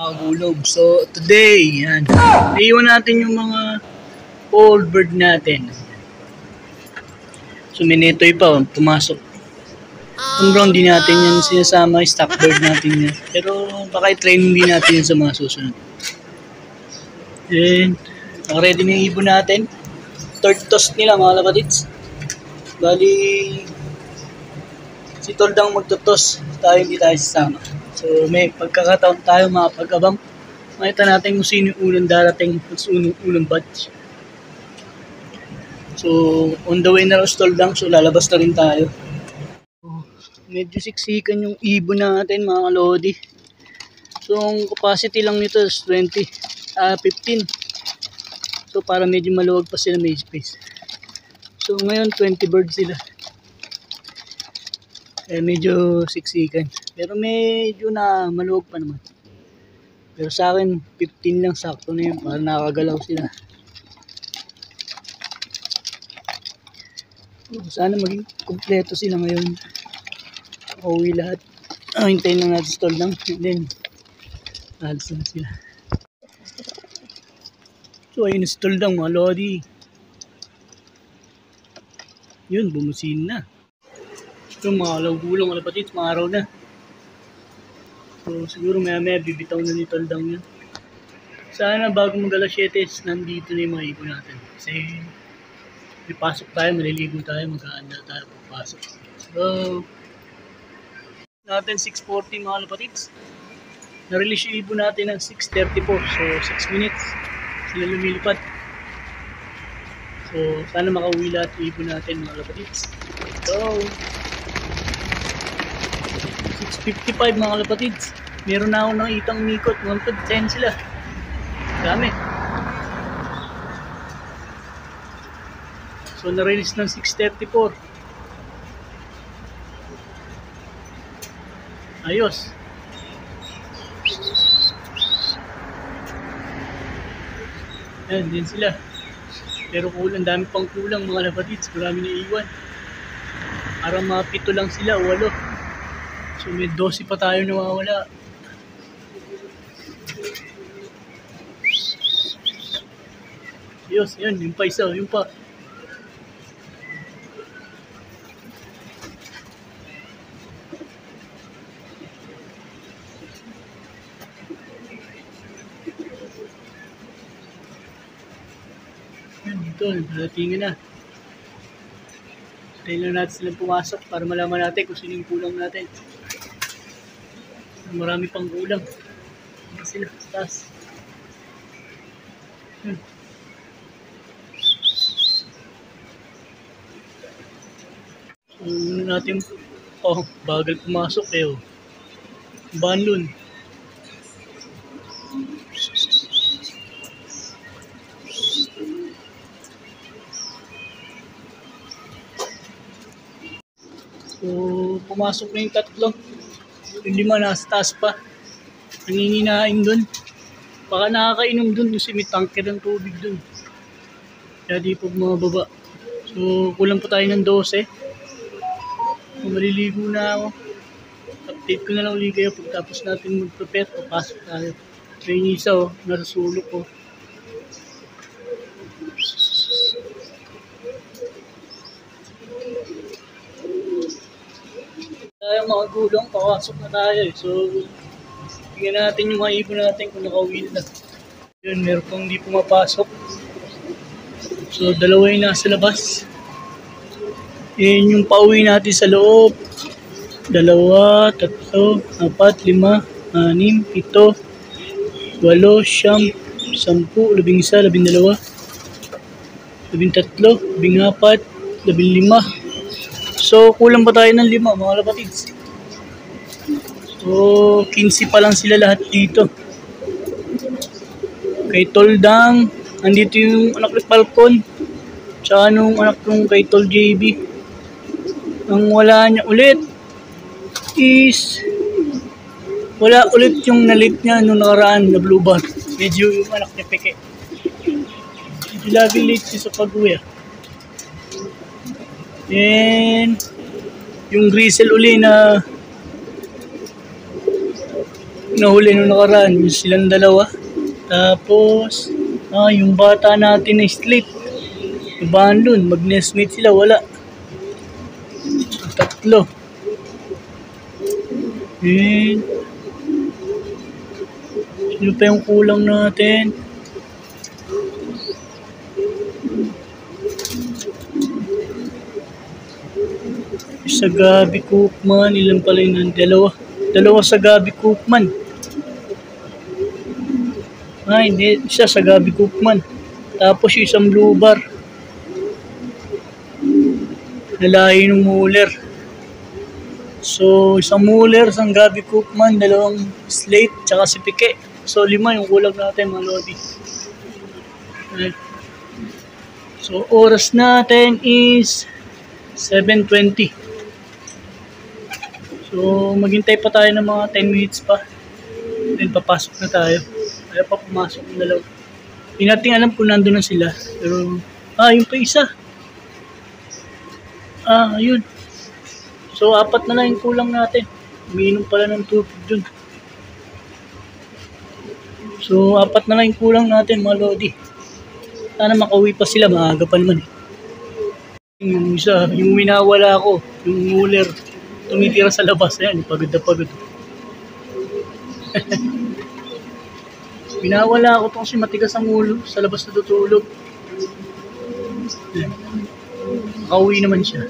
Gulog. So, today, yan. Iiwan natin yung mga old bird natin. So, minetoy pa, pumasok. Itong brown, di natin yan sinasama, stock bird natin yan. Pero, baka i-training din natin yan sa mga susunod. Then, nakaready na yung ibon natin. Third toss nila, mga kapatids. Bali, si Toldang magtutos, tayo hindi tayo sasama. So, may pagkakataon tayo makapag-abang. Makita natin kung sino yung unang darating, kung unang batch. So, on the way na sa Toldang, so lalabas na rin tayo. Medyo siksikan yung ibon natin, mga kalodi. So, ang capacity lang nito is 15. So, para medyo maluwag pa sila, may space. So, ngayon 20 birds sila. Medyo siksikan. Pero medyo na maluwag pa naman. Pero sa akin, 15 lang sakto na yun para nakagalaw sila. Sana maging kompleto sila ngayon. Uwi lahat. Hintayin lang natin stall lang. And then, alas na sila. So, ayun stall lang mga lodi. Yun, bumusin na. So, mga gulang wala pati, mga araw na. So, siguro maya bibitaw na ni Toldang yun. Sana bago mag-alas 7, nandito na yung mga ibon natin. Kasi, may pasok tayo, maliligo tayo, mag-aanda tayo pagpasok. So, natin 6:40 mga kapatids. Na-release yung ibon natin ng 6:34. So, 6 minutes sila lumilipad. So, sana makauwi lahat yung ibon natin mga kapatids. So, 6:55 mga kapatids. Meron na akong nakitang umikot. 110 sila. Dami. So, na-release ng 6:34. Ayos. Ayan, din sila. Pero kulang, dami pang kulang mga kapatids. Marami na iwan. Parang mga 7 lang sila, 8. So, may 12 pa tayo nawawala. Ayos, yan, yung pa isa, yung pa. Yan, dito, nagdatingan na. Tayo lang natin silang pumasok para malaman natin kung sino yung kulang natin. Marami pang kulang. Hindi sila, taas. So, natin, bagal pumasok eh. Banlon. So, pumasok na yung 3. Yung 5 nasa taas pa. Nanginginain dun. Baka nakakainom dun kasi may tanker ng tubig dun. Kaya di po bumababa. So, kulang pa tayo ng 12. Maliligo na ako. Update ko na lang ulit kayo pagtapos natin mag-prepare. Papasok tayo. May isa nasa sulok ko. Tayo mga gulong, papasok na tayo. So, tingnan natin yung mga ibon natin kung nakauwi na. Yun, meron pang hindi pumapasok. So, 2 yung nasa labas. Yan yung pauwi natin sa loob. 2, 3, 4, 5, 6, 7, 8, 9, 10, 8, 9, 10, 11, 12, 13, 14, 15. So, kulang pa tayo ng 5 mga kapatids. So, 15 pa lang sila lahat dito. Kay Toldang, andito yung anak ni Falcon. Tsaka nung anak nung kay Tol JB. Ang wala niya ulit is wala ulit yung nalit niya nung nakaraan na blue bar. Medyo yung anak niya peke. Medyo lagi late siya sa pag-uwi. And yung Grisel uli na nahuli nung nakaraan, yung silang dalawa. Tapos, yung bata natin na slate. Abandon, mag-nestmate sila, wala. Tatlo. And, sino pa yung kulang natin? Sa Gabi Cookman, ilan pala yun? Dalawa sa Gabi Cookman. Hindi. Isa sa Gabi Cookman. Tapos yung isang blue bar. Nalahi ng Muller. So, isang Muller, isang Gabi Cookman, dalawang slate, tsaka si Pique. So, 5 yung kulang natin, mga lodi. So, oras natin is 7:20. So, maghintay pa tayo ng mga 10 minutes pa. Then, papasok na tayo. Kaya pa pumasok ng dalawa. Hindi natin alam kung nandun na sila. Pero, yung pa isa. Ayun. So, 4 na lang yung kulang natin. Umiinom pala ng tubig dun. So, 4 na lang yung kulang natin, mga lodi. Sana makauwi pa sila. Maaga pa naman eh. Yung isa, yung winawala ko, yung Muller, tumitira sa labas. Ayan, pagod na pagod. Winawala ko kasi matigas ang ulo. Sa labas na tutulog. Makauwi naman siya.